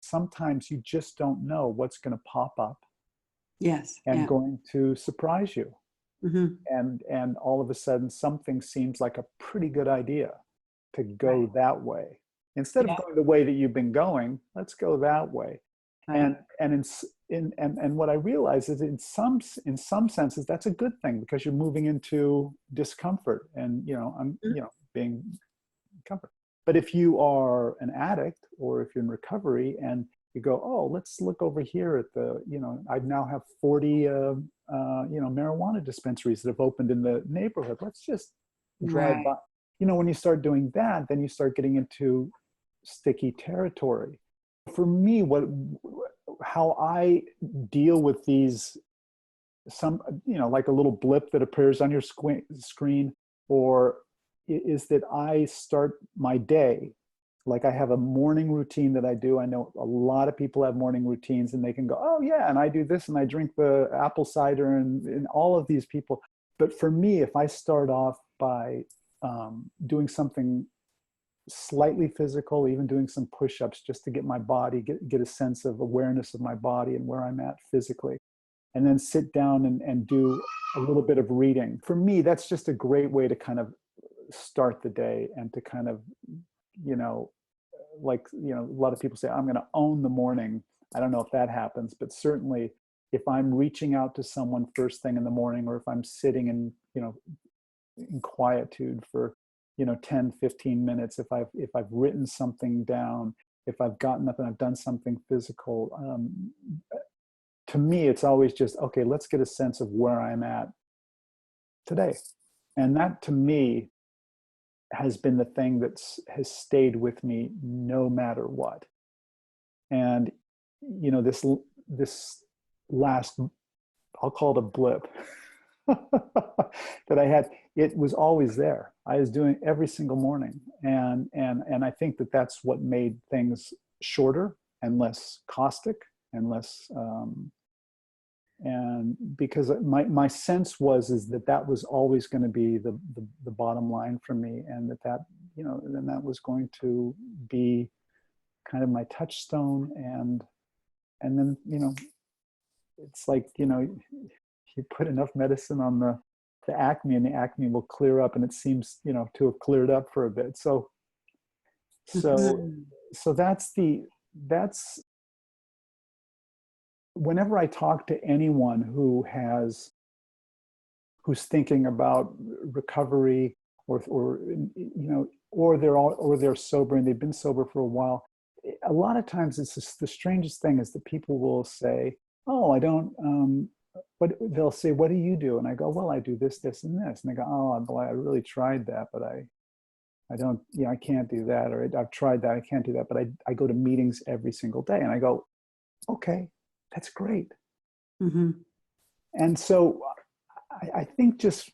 sometimes you just don't know what's going to pop up Yes. and Yeah. going to surprise you. Mm-hmm. And all of a sudden something seems like a pretty good idea to Right. go that way. Instead of Yeah. going the way that you've been going, let's go that way. Right. And what I realize is in some senses that's a good thing, because you're moving into discomfort and I'm being comfort. But if you are an addict, or if you're in recovery and you go, oh, let's look over here at the, I now have 40 marijuana dispensaries that have opened in the neighborhood. Let's just drive Right. by. When you start doing that, then you start getting into sticky territory. For me, how I deal with these, like a little blip that appears on your screen, or is that I start my day, like I have a morning routine that I do. I know a lot of people have morning routines and they can go, oh yeah, and I do this and I drink the apple cider and all of these people. But for me, if I start off by doing something slightly physical, even doing some push-ups just to get my body, get a sense of awareness of my body and where I'm at physically, and then sit down and do a little bit of reading. For me, that's just a great way to kind of start the day and to kind of, a lot of people say, I'm going to own the morning. I don't know if that happens, but certainly if I'm reaching out to someone first thing in the morning, or if I'm sitting in quietude for 10, 15 minutes, if I've written something down, if I've gotten up and I've done something physical, to me it's always just, okay, let's get a sense of where I'm at today. And that to me has been the thing that has stayed with me no matter what. And this last, I'll call it a blip, that I had, it was always there. I was doing every single morning, and I think that that's what made things shorter and less caustic and less. And because my sense is that was always going to be the bottom line for me, and that then that was going to be kind of my touchstone, and then it's like you put enough medicine on the acne, and the acne will clear up, and it seems to have cleared up for a bit. So that's whenever I talk to anyone who's thinking about recovery, or they're sober and they've been sober for a while, a lot of times it's just, the strangest thing is that people will say, oh, I don't, they'll say, what do you do? And I go, well, I do this, this, and this. And they go, oh, boy, I really tried that, but I don't, I can't do that. Or I've tried that, I can't do that. But I go to meetings every single day. And I go, okay, that's great. Mm-hmm. And so I think just,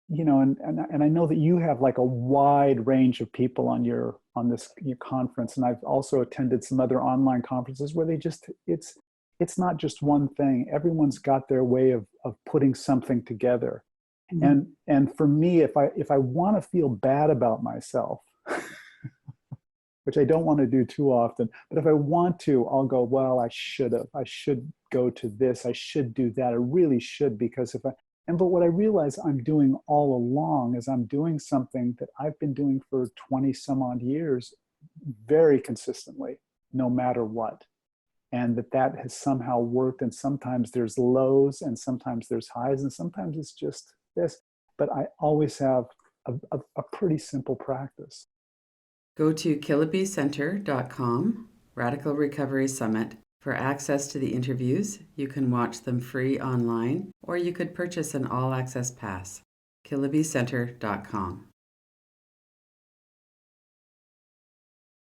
and I know that you have like a wide range of people on your conference. And I've also attended some other online conferences where it's not just one thing. Everyone's got their way of putting something together. Mm-hmm. And for me, if I want to feel bad about myself, which I don't want to do too often, but if I want to, I'll go, well, I should go to this, I should do that, I really should, because but what I realize I'm doing all along is I'm doing something that I've been doing for 20 some odd years very consistently, no matter what. And that has somehow worked. And sometimes there's lows and sometimes there's highs and sometimes it's just this. But I always have a pretty simple practice. Go to KilobyCenter.com, Radical Recovery Summit, for access to the interviews. You can watch them free online, or you could purchase an all-access pass. KilobyCenter.com.